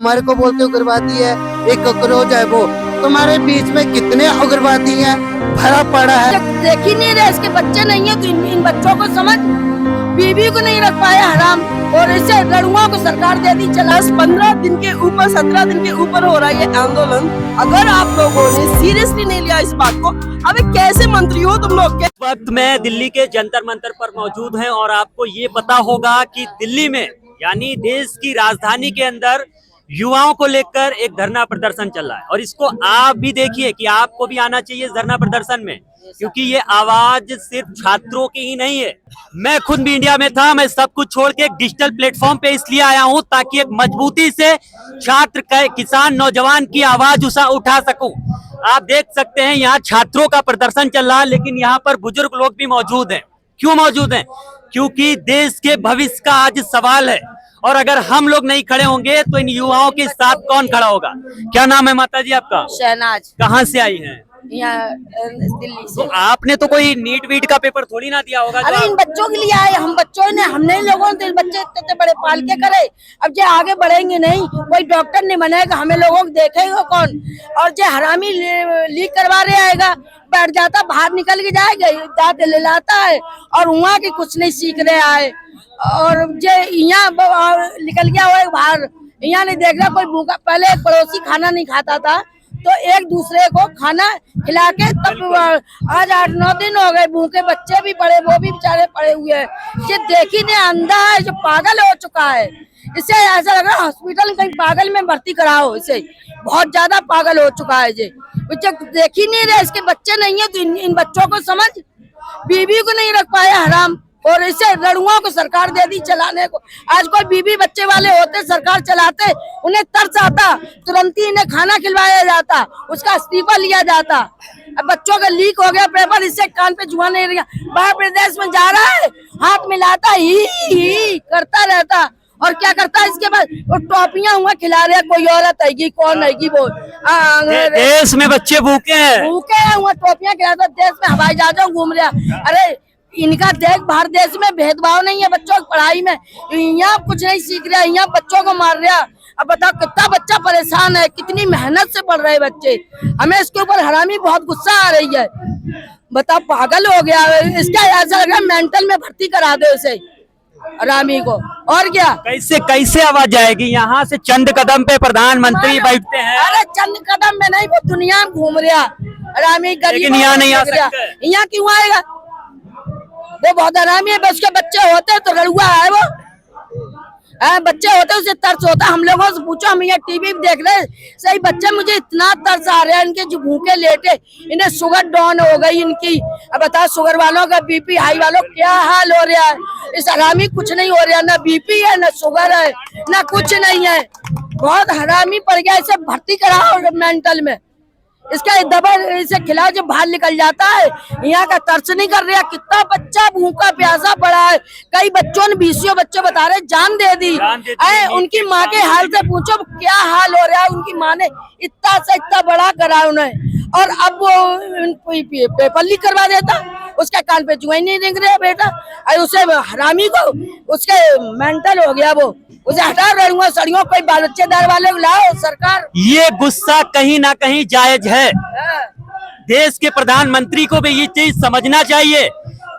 हमारे को बोलते उग्रवादी है, एक ककरोच है वो। तुम्हारे बीच में कितने उग्रवादी हैं भरा पड़ा है। देख ही नहीं रहे, इसके बच्चे नहीं है तो इन बच्चों को समझ, बीवी को नहीं रख पाया हराम, और इसे लड़ुओं को सरकार दे दी चला। 15 दिन के ऊपर 17 दिन के ऊपर हो रहा है ये आंदोलन। अगर आप लोगों ने सीरियसली नहीं लिया इस बात को, अबे कैसे मंत्री हो तुम लोग? इस वक्त मैं दिल्ली के जंतर मंतर पर मौजूद हैं और आपको ये पता होगा कि दिल्ली में यानी देश की राजधानी के अंदर युवाओं को लेकर एक धरना प्रदर्शन चल रहा है। और इसको आप भी देखिए कि आपको भी आना चाहिए इस धरना प्रदर्शन में, क्योंकि ये आवाज सिर्फ छात्रों की ही नहीं है। मैं खुद भी इंडिया में था, मैं सब कुछ छोड़ के एक डिजिटल प्लेटफॉर्म पे इसलिए आया हूं ताकि एक मजबूती से छात्र, किसान, नौजवान की आवाज उठा सकूं। आप देख सकते हैं यहाँ छात्रों का प्रदर्शन चल रहा है, लेकिन यहाँ पर बुजुर्ग लोग भी मौजूद हैं। क्यों मौजूद हैं? क्योंकि देश के भविष्य का आज सवाल है, और अगर हम लोग नहीं खड़े होंगे तो इन युवाओं के साथ कौन खड़ा होगा? क्या नाम है माता जी आपका? शहनाज। कहाँ से आई हैं? यहाँ दिल्ली से। तो आपने तो कोई नीट वीट का पेपर थोड़ी ना दिया होगा। अरे इन बच्चों के लिए आए, हम बच्चों ने, हमने लोगों ने बच्चे इतने बड़े पाल के करे। अब जो आगे बढ़ेंगे नहीं, कोई डॉक्टर नहीं बनेगा, हमें लोगों को देखेगा कौन? और जो हरामी लीक करवा रहे आएगा, बैठ जाता, बाहर निकल के जाएगा, दांत ले लाता है और वहाँ की कुछ नहीं सीख रहे आए। और जो यहाँ निकल गया वो बाहर, यहाँ नहीं देख रहा कोई भूखा। पहले एक पड़ोसी खाना नहीं खाता था तो एक दूसरे को खाना खिला के तब, आज 8-9 दिन हो गए, भूखे बच्चे भी पड़े, वो भी बेचारे पड़े हुए हैं। ये देख ही नहीं, अंधा है जो पागल हो चुका है। इसे ऐसा लग रहा है हॉस्पिटल कहीं पागल में भर्ती कराओ, इसे बहुत ज्यादा पागल हो चुका है। ये देख ही नहीं रहे, इसके बच्चे नहीं है तो इन बच्चों को समझ, बीवी को नहीं रख पाया हराम, और इसे लड़ुओं को सरकार दे दी चलाने को। आज कोई बीवी बच्चे वाले होते, सरकार चलाते, उन्हें तरस आता, तुरंत ही इन्हें खाना खिलवाया जाता, उसका इस्तीफा लिया जाता। अब बच्चों का लीक हो गया पेपर, इससे कान पे जुआ नहीं रहा। बाहर प्रदेश में जा रहा है, हाथ मिलाता ही करता रहता, और क्या करता है इसके बाद वो टॉपियां हुआ खिला रहे, कोई औरत आएगी, कौन आएगी वो। देश में बच्चे भूखे हैं, वहाँ टॉपियां खिलाता, देश में हवाई जहाजों घूम रहा। अरे इनका देख, भारत देश में भेदभाव नहीं है बच्चों की पढ़ाई में, यहाँ कुछ नहीं सीख रहा, यहाँ बच्चों को मार रहा। अब बताओ कितना बच्चा परेशान है, कितनी मेहनत से पढ़ रहे बच्चे। हमें इसके ऊपर हरामी बहुत गुस्सा आ रही है। बताओ पागल हो गया, इसका ऐसा लग रहा है मेंटल में भर्ती करा दो इसे, हरामी को। और क्या, कैसे कैसे आवाज जाएगी? यहाँ से चंद कदम पे प्रधानमंत्री बैठते हैं। अरे चंद कदम में नहीं, वो दुनिया में घूम रहा हरामी, लेकिन यहाँ नहीं आ सकते। यहाँ क्यों आएगा? वो बहुत हरामी है, उसके बच्चे होते तो लड़ुआ है वो। बच्चे होते उसे तरस होता। हम लोगों से पूछो, हम यहाँ टीवी देख रहे सही, बच्चे मुझे इतना तरस आ रहा है इनके, जो भूखे लेटे, इन्हें शुगर डाउन हो गई इनकी। अब बताओ शुगर वालों का, बीपी हाई वालों क्या हाल हो रहा है। इस हरामी कुछ नहीं हो रहा, ना बीपी है, ना शुगर है, ना कुछ नहीं है। बहुत हरामी पड़ गया, इसे भर्ती कराओ मेंटल में, इसका दबल इसे खिलाओ जो बाहर निकल जाता है। यहाँ का तरस नहीं कर रहा, कितना बच्चा भूखा प्यासा पड़ा है। कई बच्चों ने 20 बच्चे बता रहे जान दे दी। उनकी माँ के हाल से पूछो क्या हाल हो रहा है। उनकी माँ ने इतना से इतना बड़ा करा उन्हें, और अब वो पेपर लीक करवा देता, उसके कान पे जुआ नहीं दिख रहा बेटा। अरे उसे हरामी को, उसके मेंटल हो गया वो, उसे हटा रहूंगा सड़ियों, कोई बाल बच्चेदार वाले को लाओ सरकार। ये गुस्सा कहीं ना कहीं जायज है। देश के प्रधानमंत्री को भी ये चीज समझना चाहिए,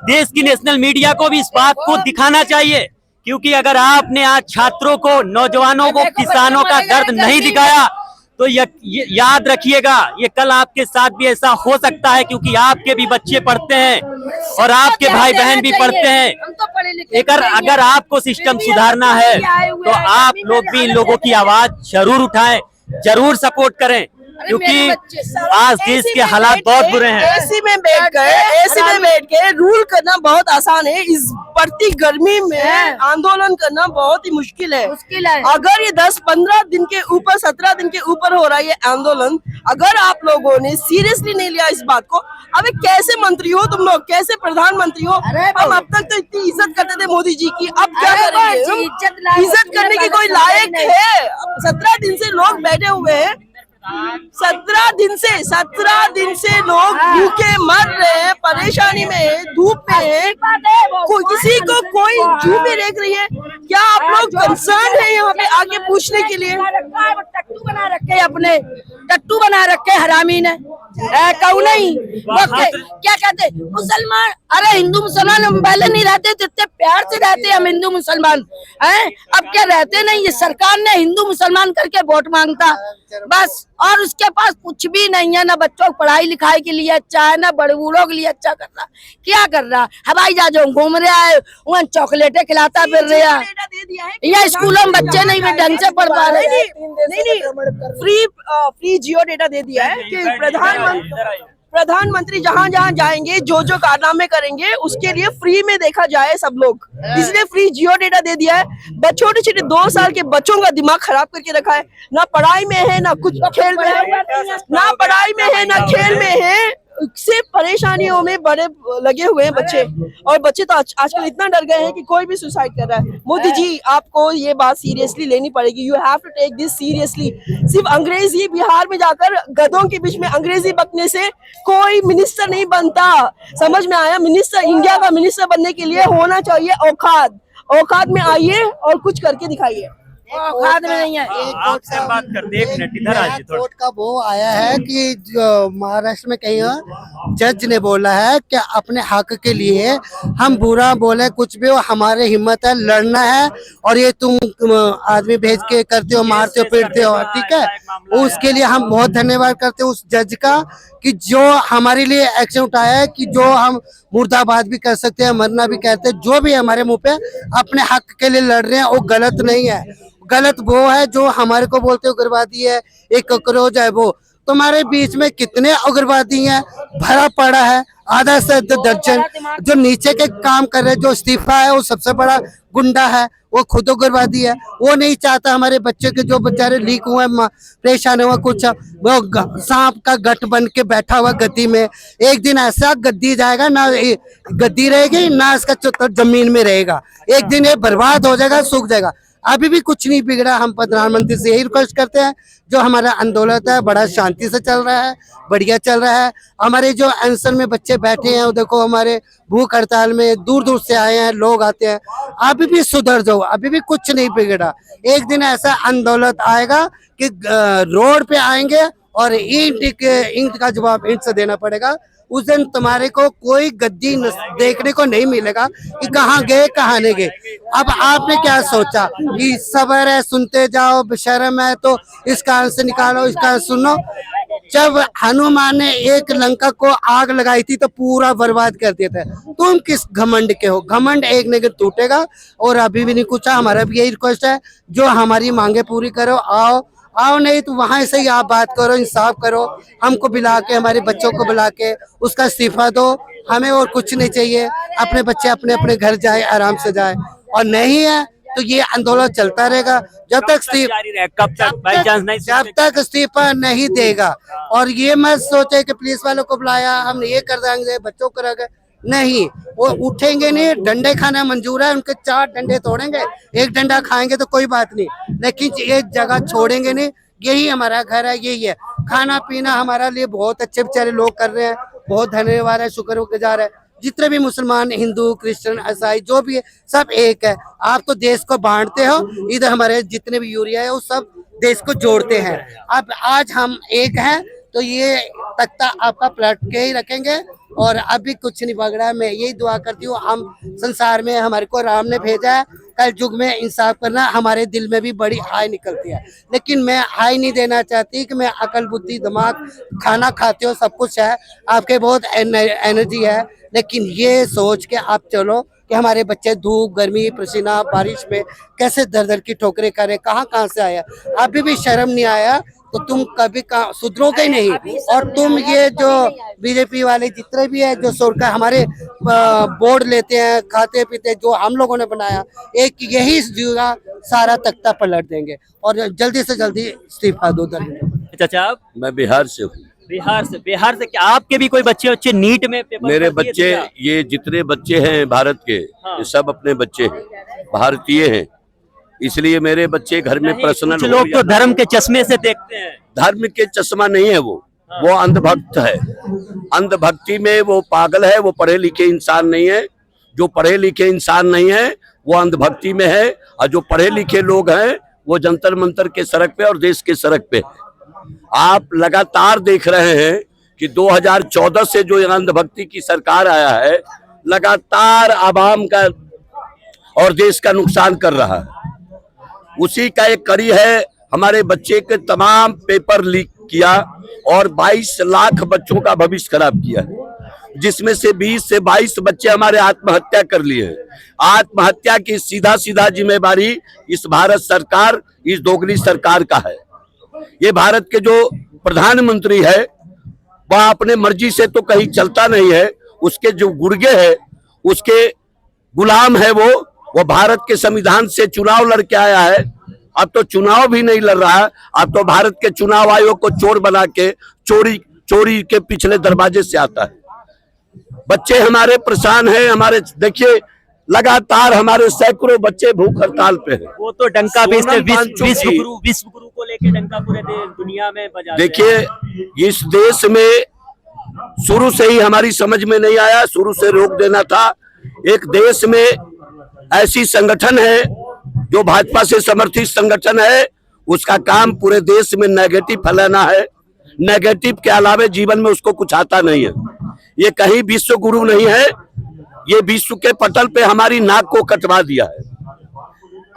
देश की नेशनल मीडिया को भी इस बात को दिखाना चाहिए, क्योंकि अगर आपने आज छात्रों को, नौजवानों को, किसानों का दर्द नहीं दिखाया तो याद रखिएगा, ये कल आपके साथ भी ऐसा हो सकता है, क्योंकि आपके भी बच्चे पढ़ते हैं और आपके भाई बहन भी पढ़ते हैं। अगर आपको सिस्टम सुधारना है तो आप लोग भी इन लोगों की आवाज जरूर उठाएं, जरूर सपोर्ट करें, क्योंकि आज देश के हालात बहुत बुरे हैं। एसी में बैठ के रूल करना बहुत आसान है, इस बढ़ती गर्मी में आंदोलन करना बहुत ही मुश्किल है। अगर ये 10-15 दिन के ऊपर 17 दिन के ऊपर हो रहा है ये आंदोलन, अगर आप लोगों ने सीरियसली नहीं लिया इस बात को, अबे कैसे मंत्री हो तुम लोग, कैसे प्रधानमंत्री हो? हम अब तक तो इतनी इज्जत करते थे मोदी जी की, अब क्या करेंगे? इज्जत करने की कोई लायक है? 17 दिन से लोग बैठे हुए हैं, 17 दिन से लोग भूखे मर रहे हैं, परेशानी में है, धूप में है, किसी को कोई जू भी देख रही है। क्या आप लोग कंसर्न है यहाँ पे आके पूछने के लिए? टट्टू बना रखे अपने, टट्टू बना रखे हरामी ने, कहूँ नहीं वो क्या कहते मुसलमान। अरे हिंदू मुसलमान हम पहले नहीं रहते थे, इतने प्यार से रहते हम हिंदू मुसलमान हैं, अब क्या रहते नहीं। ये सरकार ने हिंदू मुसलमान करके वोट मांगता बस, और उसके पास कुछ भी नहीं है, ना बच्चों को पढ़ाई लिखाई के लिए अच्छा है, ना बड़े बूढ़ों के लिए अच्छा कर रहा। क्या कर रहा? हवाई जहाजों घूम रहा है, वहाँ चॉकलेटें खिलाता फिर रहा है, या स्कूलों में बच्चे नहीं भी ढंग से पढ़ पा रहे। फ्री जियो डेटा दे दिया है कि प्रधानमंत्री जहाँ जहाँ जाएंगे, जो जो कारनामे करेंगे उसके लिए फ्री में देखा जाए सब लोग, इसलिए फ्री जियो डेटा दे दिया है। छोटे छोटे 2 साल के बच्चों का दिमाग खराब करके रखा है, ना पढ़ाई में है ना कुछ खेल में है, ना पढ़ाई में है ना खेल में है, से परेशानियों में बड़े लगे हुए हैं बच्चे। और बच्चे तो आजकल इतना डर गए हैं कि कोई भी सुसाइड कर रहा है। मोदी जी आपको ये बात सीरियसली लेनी पड़ेगी, you have to take this seriously. सिर्फ अंग्रेजी बिहार में जाकर गधों के बीच में अंग्रेजी बकने से कोई मिनिस्टर नहीं बनता, समझ में आया? मिनिस्टर, इंडिया का मिनिस्टर बनने के लिए होना चाहिए औकात। औकात में आइए और कुछ करके दिखाइए। औकात में नहीं है। आपसे बात करते, एक मिनट इधर आ जाइए। कोर्ट का वो आया है कि जो महाराष्ट्र में कहीं जज ने बोला है कि अपने हक के लिए हम बुरा बोले कुछ भी हो, हमारे हिम्मत है, लड़ना है, और ये तुम आदमी भेज के करते हो, मारते हो, पीटते हो, ठीक है, उसके लिए हम बहुत धन्यवाद करते हैं उस जज का कि जो हमारे लिए एक्शन उठाया है, कि जो हम मुर्दाबाद भी कर सकते हैं, मरना भी कहते हैं, जो भी हमारे मुंह पे अपने हक के लिए लड़ रहे हैं वो गलत नहीं है। गलत वो है जो हमारे को बोलते उग्रवादी है, एक कॉकरोच है। वो तुम्हारे बीच में कितने उग्रवादी हैं, भरा पड़ा है, आधा से दर्जन। जो नीचे के काम कर रहे, जो इस्तीफा है वो सबसे बड़ा गुंडा है, वो खुद उग्रवादी है। वो नहीं चाहता हमारे बच्चे के जो बेचारे लीक हुए, परेशान हुआ, कुछ वो सांप का गठ बन के बैठा हुआ गद्दी में। एक दिन ऐसा गद्दी जाएगा, ना गद्दी रहेगी ना इसका जमीन में रहेगा, एक दिन ये बर्बाद हो जाएगा, सूख जाएगा। अभी भी कुछ नहीं बिगड़ा। हम प्रधानमंत्री से यही रिक्वेस्ट करते हैं, जो हमारा आंदोलन है बड़ा शांति से चल रहा है, बढ़िया चल रहा है। हमारे जो अनशन में बच्चे बैठे हैं, वो देखो हमारे भूख हड़ताल में दूर दूर से आए हैं, लोग आते हैं। अभी भी सुधर जाओ, अभी भी कुछ नहीं बिगड़ा। एक दिन ऐसा आंदोलन आएगा कि रोड पे आएंगे और ईंट का जवाब ईंट से देना पड़ेगा। उस दिन तुम्हारे को कोई गद्दी देखने को नहीं मिलेगा कि कहाँ गए कहाँ नहीं गए। अब आपने क्या सोचा कि सबर है, सुनते जाओ, बेशर्म है तो इस कान से निकालो, इस कान सुनो। जब हनुमान ने एक लंका को आग लगाई थी तो पूरा बर्बाद कर दिया था। तुम किस घमंड के हो? घमंड एक न एक टूटेगा। और अभी भी नहीं कुछ, हमारा भी यही रिक्वेस्ट है, जो हमारी मांगे पूरी करो, आओ नहीं तो वहां से ही आप बात करो, इंसाफ करो, हमको बुला के, हमारे बच्चों को बुला के उसका इस्तीफा दो। हमें और कुछ नहीं चाहिए, अपने बच्चे अपने अपने घर जाए, आराम से जाए। और नहीं है तो ये आंदोलन चलता रहेगा जब तक इस्तीफा नहीं देगा। और ये मत सोचे कि पुलिस वालों को बुलाया, हम ये कर देंगे, बच्चों को रख, नहीं, वो उठेंगे नहीं। डंडे खाना मंजूर है, उनके 4 डंडे तोड़ेंगे, 1 डंडा खाएंगे तो कोई बात नहीं, लेकिन ये जगह छोड़ेंगे नहीं। यही हमारा घर है, यही है। खाना पीना हमारा लिए बहुत अच्छे बेचारे लोग कर रहे हैं, बहुत धन्यवाद है, शुक्रगुजार है। जितने भी मुसलमान, हिंदू, क्रिश्चियन, ईसाई जो भी है, सब एक है। आप तो देश को बांटते हो, इधर हमारे जितने भी यूरिया है वो सब देश को जोड़ते हैं। अब आज हम एक हैं तो ये तख्ता आपका पलट के ही रखेंगे। और अभी कुछ नहीं बिगड़ा है। मैं यही दुआ करती हूँ, हम संसार में हमारे को राम ने भेजा है, कल युग में इंसाफ करना। हमारे दिल में भी बड़ी हाय निकलती है, लेकिन मैं हाय नहीं देना चाहती कि मैं अकल, बुद्धि, दिमाग, खाना खाते हो, सब कुछ है, आपके बहुत एनर्जी है, लेकिन ये सोच के आप चलो कि हमारे बच्चे धूप, गर्मी, पसीना, बारिश में कैसे दर दर की ठोकरें करें, कहाँ से आया। अभी भी शर्म नहीं आया तो तुम कभी सुधरोगे नहीं। और तुम ये जो बीजेपी वाले जितने भी है, जो सरकार हमारे बोर्ड लेते हैं, खाते पीते, जो हम लोगों ने बनाया, एक यही जगह सारा तख्ता पलट देंगे। और जल्दी से जल्दी इस्तीफा दो। चाचा आप? मैं बिहार से हूँ। बिहार से क्या आपके भी कोई बच्चे नीट में पेपर? मेरे बच्चे, ये जितने बच्चे हैं भारत के, ये सब अपने बच्चे हैं, भारतीय हैं। इसलिए मेरे बच्चे घर में नहीं, पर्सनल कुछ लोग तो धर्म के चश्मे से देखते हैं। धर्म के चश्मा नहीं है वो अंधभक्त है। अंधभक्ति में वो पागल है, वो पढ़े लिखे इंसान नहीं है। जो पढ़े लिखे इंसान नहीं है वो अंधभक्ति में है, और जो पढ़े लिखे लोग हैं वो जंतर मंतर के सड़क पे और देश के सड़क पे। आप लगातार देख रहे हैं कि 2014 से जो अंधभक्ति की सरकार आया है, लगातार आवाम का और देश का नुकसान कर रहा है। उसी का एक कड़ी है, हमारे बच्चे के तमाम पेपर लीक किया और 22 लाख बच्चों का भविष्य खराब किया है, जिसमें से 20 से 22 बच्चे हमारे आत्महत्या कर लिए हैं। आत्महत्या की सीधा सीधा जिम्मेदारी इस भारत सरकार, इस दोगली सरकार का है। ये भारत के जो प्रधानमंत्री है वह अपने मर्जी से तो कहीं चलता नहीं है, उसके जो गुर्गे है उसके गुलाम है वो भारत के संविधान से चुनाव लड़के आया है। अब तो चुनाव भी नहीं लड़ रहा है, अब तो भारत के चुनाव आयोग को चोर बना के चोरी के पिछले दरवाजे से आता है। बच्चे हमारे परेशान हैं। हमारे देखिए लगातार हमारे सैकड़ों बच्चे भूख हड़ताल पे हैं। वो तो डंका बेचते, विश्व गुरु को लेके डंका पूरे दुनिया में बजाते हैं। देखिए इस देश में शुरू से ही हमारी समझ में नहीं आया, शुरू से रोक देना था। एक देश में ऐसी संगठन है जो भाजपा से समर्थित संगठन है, उसका काम पूरे देश में नेगेटिव फैलाना है। नेगेटिव के अलावा जीवन में उसको कुछ आता नहीं है। ये कहीं विश्व गुरु नहीं है, ये विश्व के पटल पे हमारी नाक को कटवा दिया है।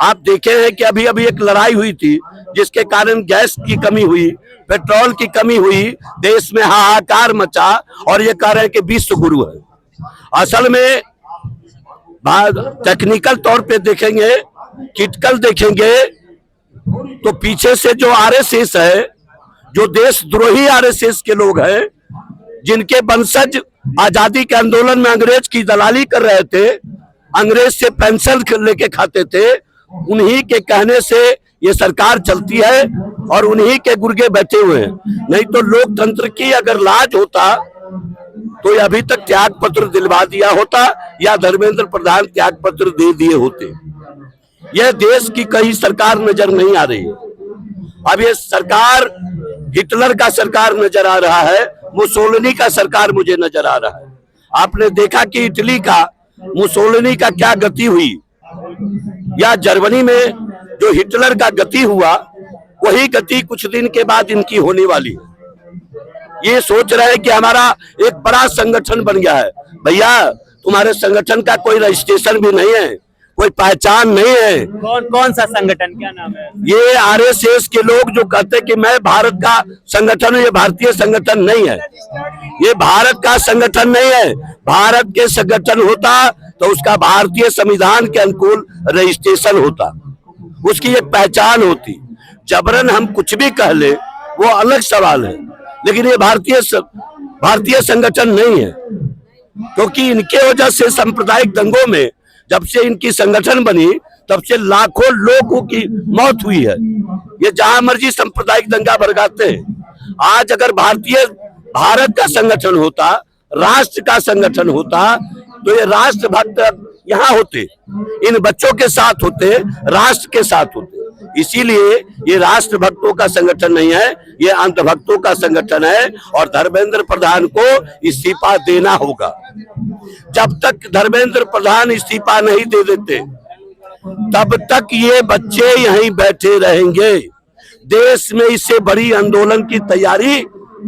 आप देखे हैं कि अभी अभी एक लड़ाई हुई थी जिसके कारण गैस की कमी हुई, पेट्रोल की कमी हुई, देश में हाहाकार मचा, और ये कह रहे हैं कि विश्व गुरु है। असल में टेक्निकल तौर पे देखेंगे, क्रिटिकल देखेंगे तो पीछे से जो आरएसएस है, जो देशद्रोही आरएसएस के लोग हैं, जिनके वंशज आजादी के आंदोलन में अंग्रेज की दलाली कर रहे थे, अंग्रेज से पेंशन लेके खाते थे, उन्हीं के कहने से ये सरकार चलती है और उन्हीं के गुर्गे बैठे हुए हैं। नहीं तो लोकतंत्र की अगर लाज होता तो ये अभी तक त्याग पत्र दिलवा दिया होता या धर्मेंद्र प्रधान त्याग पत्र दे दिए होते। यह देश की कहीं सरकार नजर नहीं आ रही है। अब ये सरकार हिटलर का सरकार नजर आ रहा है, मुसोलिनी का सरकार मुझे नजर आ रहा है। आपने देखा कि इटली का मुसोलिनी का क्या गति हुई, या जर्मनी में जो हिटलर का गति हुआ वही गति कुछ दिन के बाद इनकी होने वाली है। ये सोच रहे हैं कि हमारा एक बड़ा संगठन बन गया है। भैया तुम्हारे संगठन का कोई रजिस्ट्रेशन भी नहीं है, कोई पहचान नहीं है। कौन सा संगठन, क्या नाम है? ये आरएसएस के लोग जो कहते हैं कि मैं भारत का संगठन हूं, ये भारतीय संगठन नहीं है। ये भारत का संगठन नहीं है। भारत के संगठन होता तो उसका भारतीय संविधान के अनुकूल रजिस्ट्रेशन होता, उसकी एक पहचान होती। जबरन हम कुछ भी कह ले वो अलग सवाल है, लेकिन ये भारतीय संगठन नहीं है। क्योंकि इनके वजह से सांप्रदायिक दंगों में जब से इनकी संगठन बनी तब से लाखों लोगों की मौत हुई है। ये जहां मर्जी सांप्रदायिक दंगा भड़काते हैं। आज अगर भारत का संगठन होता, राष्ट्र का संगठन होता, तो ये राष्ट्रभक्त यहाँ होते, इन बच्चों के साथ होते, राष्ट्र के साथ होते। इसीलिए ये राष्ट्रभक्तों का संगठन नहीं है, ये अंधभक्तों का संगठन है। और धर्मेंद्र प्रधान को इस्तीफा देना होगा। जब तक धर्मेंद्र प्रधान इस्तीफा नहीं दे देते तब तक ये बच्चे यहीं बैठे रहेंगे। देश में इससे बड़ी आंदोलन की तैयारी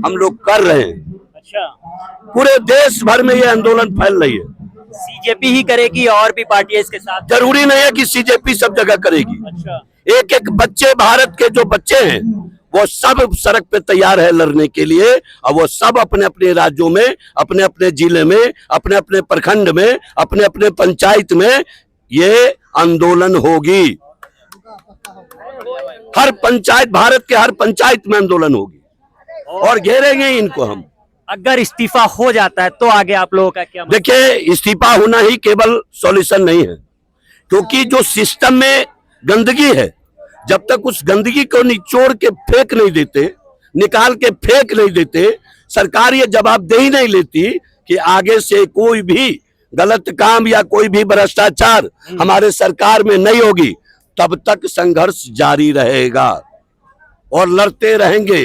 हम लोग कर रहे हैं। अच्छा, पूरे देश भर में ये आंदोलन फैल रही है। सीजेपी ही करेगी और भी पार्टियां इसके साथ? जरूरी नहीं है कि सीजेपी सब जगह करेगी। अच्छा, एक एक बच्चे, भारत के जो बच्चे हैं वो सब सड़क पे तैयार है लड़ने के लिए, और वो सब अपने अपने राज्यों में, अपने अपने जिले में, अपने अपने प्रखंड में, अपने अपने पंचायत में ये आंदोलन होगी। हर पंचायत, भारत के हर पंचायत में आंदोलन होगी और घेरेंगे इनको हम। अगर इस्तीफा हो जाता है तो आगे आप लोगों का क्या? देखिए, इस्तीफा होना ही केवल सॉल्यूशन नहीं है, क्योंकि जो सिस्टम में गंदगी है, जब तक उस गंदगी को निचोड़ के फेंक नहीं देते, निकाल के फेंक नहीं देते, सरकार ये जवाबदेही नहीं लेती कि आगे से कोई भी गलत काम या कोई भी भ्रष्टाचार हमारे सरकार में नहीं होगी, तब तक संघर्ष जारी रहेगा और लड़ते रहेंगे।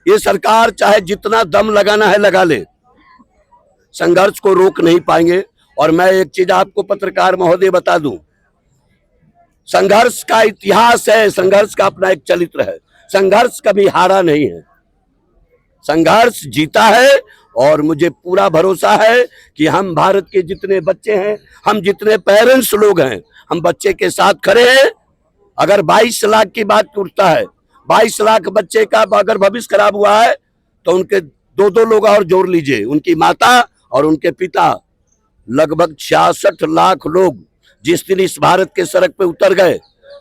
ये सरकार चाहे जितना दम लगाना है लगा ले, संघर्ष को रोक नहीं पाएंगे। और मैं एक चीज आपको पत्रकार महोदय बता दूं, संघर्ष का इतिहास है, संघर्ष का अपना एक चरित्र है। संघर्ष कभी हारा नहीं है, संघर्ष जीता है। और मुझे पूरा भरोसा है कि हम भारत के जितने बच्चे हैं, हम जितने पेरेंट्स लोग हैं, हम बच्चे के साथ खड़े हैं। अगर 22 लाख की बात उठता है, 22 लाख बच्चे का अगर भविष्य खराब हुआ है तो उनके दो लोग और जोड़ लीजिए, उनकी माता और उनके पिता, लगभग 66 लाख लोग जिस दिन इस भारत के सड़क पे उतर गए,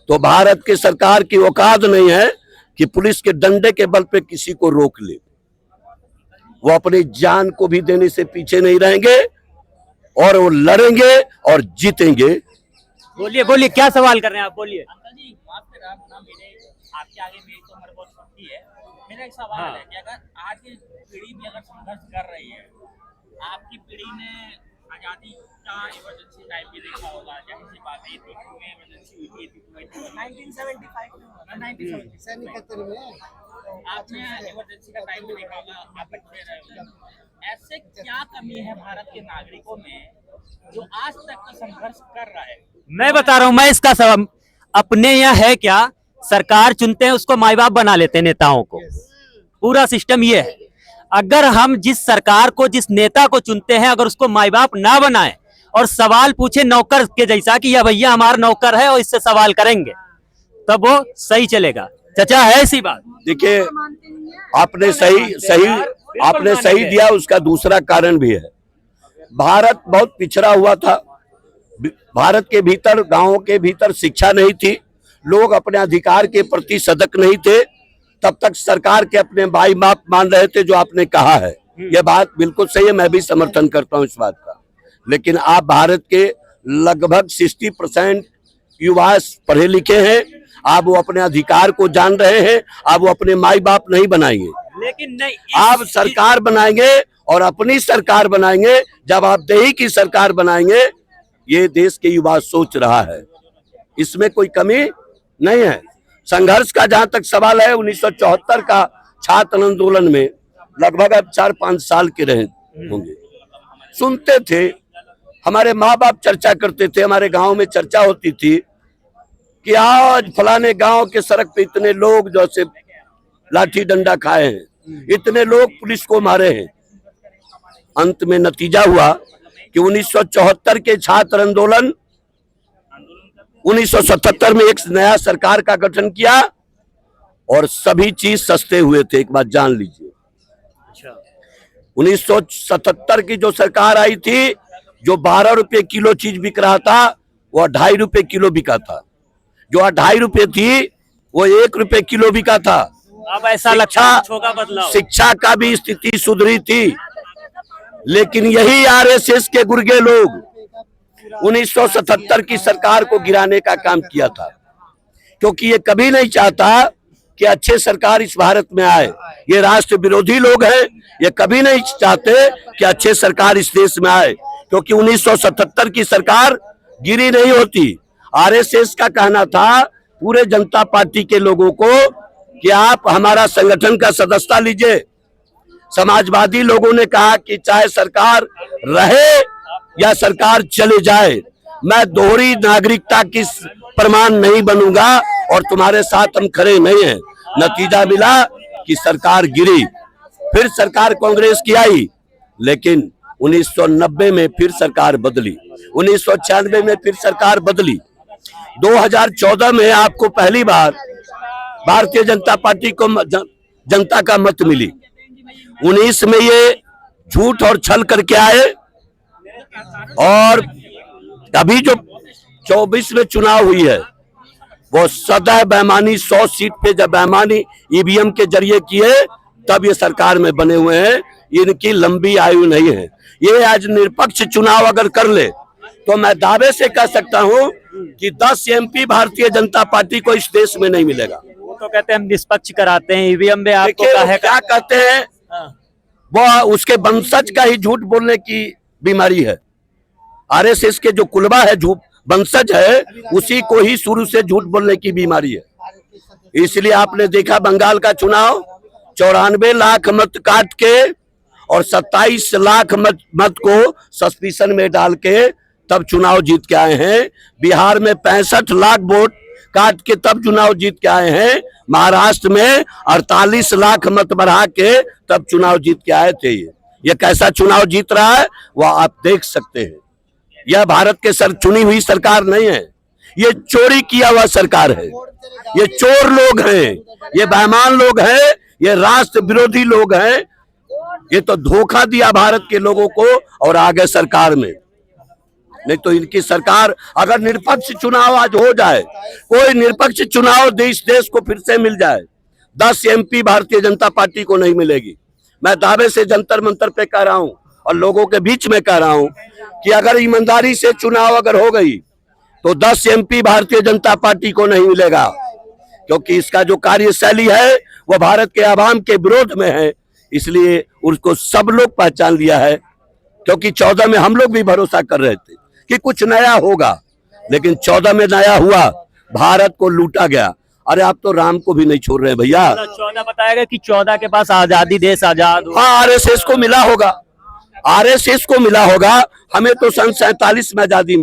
तो भारत की सरकार की औकात नहीं है कि पुलिस के डंडे के बल पे किसी को रोक ले। वो अपनी जान को भी देने से पीछे नहीं रहेंगे और वो लड़ेंगे और जीतेंगे। बोलिए बोलिए, क्या सवाल कर रहे हैं आप, बोलिए। अंकल जी माफ कर आप ना, आपके आगे मेरी तो उम्र बहुत छोटी है। मेरा एक सवाल है कि अगर आज की पीढ़ी भी अगर संघर्ष कर रही है, आपकी पीढ़ी ने आजादी का इमरजेंसी टाइम भी देखा होगा, जाहिर सी बात है, इमरजेंसी हुई थी 1975 में आपने इमरजेंसी का टाइम भी देखा होगा, आप बच्चे रहे होंगे। ऐसे क्या कमी है भारत के नागरिकों में जो आज तक संघर्ष कर रहा है? मैं बता रहा हूं, मैं इसका सब अपने यहाँ है क्या, सरकार चुनते हैं उसको माई बाप बना लेते हैं नेताओं को। पूरा सिस्टम ये है। अगर हम जिस सरकार को, जिस नेता को चुनते हैं, अगर उसको माई बाप ना बनाए और सवाल पूछे नौकर के जैसा कि यह भैया हमारा नौकर है और इससे सवाल करेंगे, तब वो सही चलेगा। चाचा है ऐसी बात। देखिए, आपने सही दिया। उसका दूसरा कारण भी है, भारत बहुत पिछड़ा हुआ था। भारत के भीतर, गांवों के भीतर शिक्षा नहीं थी, लोग अपने अधिकार के प्रति सजग नहीं थे। तब तक सरकार के अपने भाई बाप मान रहे थे, जो आपने कहा है यह बात बिल्कुल सही है, मैं भी समर्थन करता हूं इस बात का। लेकिन आप भारत के लगभग 60% युवा पढ़े लिखे हैं, आप वो अपने अधिकार को जान रहे हैं, आप वो अपने माई बाप नहीं बनाएंगे, लेकिन नहीं, आप सरकार बनाएंगे और अपनी सरकार बनाएंगे। जब आप देही की सरकार बनाएंगे, ये देश के युवा सोच रहा है, इसमें कोई कमी नहीं है। संघर्ष का जहां तक सवाल है, 1974 का छात्र आंदोलन में लगभग अब 4-5 साल के रहे होंगे, सुनते थे, हमारे माँ बाप चर्चा करते थे, हमारे गांव में चर्चा होती थी कि आज फलाने गांव के सड़क पे इतने लोग जैसे लाठी डंडा खाए हैं, इतने लोग पुलिस को मारे हैं। अंत में नतीजा हुआ कि 1974 के छात्र आंदोलन 1977 में एक नया सरकार का गठन किया और सभी चीज सस्ते हुए थे। एक बात जान लीजिए, 1977 की जो सरकार आई थी, जो 12 रुपए किलो चीज बिक रहा था, वो 2.5 रुपए किलो बिका था। जो 2.5 रुपए थी, वो 1 रुपए किलो बिका था। अब ऐसा लगता होगा बदलाव, शिक्षा का भी स्थिति सुधरी थी। लेकिन यही आरएसएस के गुर्गे लोग 1977 की सरकार को गिराने का काम किया था, क्योंकि ये कभी नहीं चाहता कि अच्छे सरकार इस भारत में आए। ये राष्ट्र विरोधी लोग हैं, ये कभी नहीं चाहते कि अच्छे सरकार इस देश में आए, क्योंकि 1977 की सरकार गिरी नहीं होती। आरएसएस का कहना था पूरे जनता पार्टी के लोगों को कि आप हमारा संगठन का सदस्यता लीजिए। समाजवादी लोगों ने कहा कि चाहे सरकार रहे या सरकार चले जाए, मैं दोहरी नागरिकता की प्रमाण नहीं बनूंगा और तुम्हारे साथ हम खड़े नहीं हैं। नतीजा मिला कि सरकार गिरी, फिर सरकार कांग्रेस की आई, लेकिन 1990 में फिर सरकार बदली, 1996 में फिर सरकार बदली, 2014 में आपको पहली बार भारतीय जनता पार्टी को जनता का मत मिली। 19 में ये झूठ और छल करके आए और अभी जो 24 में चुनाव हुई है वो सदैव बेईमानी, 100 सीट पे जब बेईमानी ईवीएम के जरिए किए तब ये सरकार में बने हुए हैं। इनकी लंबी आयु नहीं है। ये आज निष्पक्ष चुनाव अगर कर ले तो मैं दावे से कह सकता हूं कि 10 एमपी भारतीय जनता पार्टी को इस देश में नहीं मिलेगा। वो तो कहते हैं हम निष्पक्ष कराते हैं, ईवीएम में आपको क्या कहते हैं, वो उसके वंशज का ही झूठ बोलने की बीमारी है। आरएसएस के जो कुलबा है झूठ वंशज है उसी को ही शुरू से झूठ बोलने की बीमारी है। इसलिए आपने देखा बंगाल का चुनाव 94 लाख मत काट के और 27 लाख मत को सस्पेंशन में डाल के तब चुनाव जीत के आए हैं। बिहार में 65 लाख वोट काट के तब चुनाव जीत के आए हैं। महाराष्ट्र में 48 लाख मत बढ़ा के तब चुनाव जीत के आए थे। ये कैसा चुनाव जीत रहा है वह आप देख सकते हैं। यह भारत के चुनी हुई सरकार नहीं है, ये चोरी किया हुआ सरकार है। ये चोर लोग हैं, ये बेईमान लोग हैं, ये राष्ट्र विरोधी लोग हैं। ये तो धोखा दिया भारत के लोगों को और आगे सरकार में। नहीं तो इनकी सरकार अगर निष्पक्ष चुनाव आज हो जाए, कोई निष्पक्ष चुनाव देश को फिर से मिल जाए, 10 MP भारतीय जनता पार्टी को नहीं मिलेगी। मैं दावे से जंतर मंतर पे कह रहा हूं और लोगों के बीच में कह रहा हूं कि अगर ईमानदारी से चुनाव अगर हो गई तो 10 MP भारतीय जनता पार्टी को नहीं मिलेगा, क्योंकि इसका जो कार्यशैली है वो भारत के आवाम के विरोध में है। इसलिए उसको सब लोग पहचान लिया है, क्योंकि 14 में हम लोग भी भरोसा कर रहे थे कि कुछ नया होगा, लेकिन 14 में नया हुआ, भारत को लूटा गया। अरे आप तो राम को भी नहीं छोड़ रहे भैया। 14 बताएगा कि 14 के पास आजादी, देश आजाद हो। हाँ, RSS को मिला होगा, RSS को मिला होगा। हमें तो सन 47 में आजादी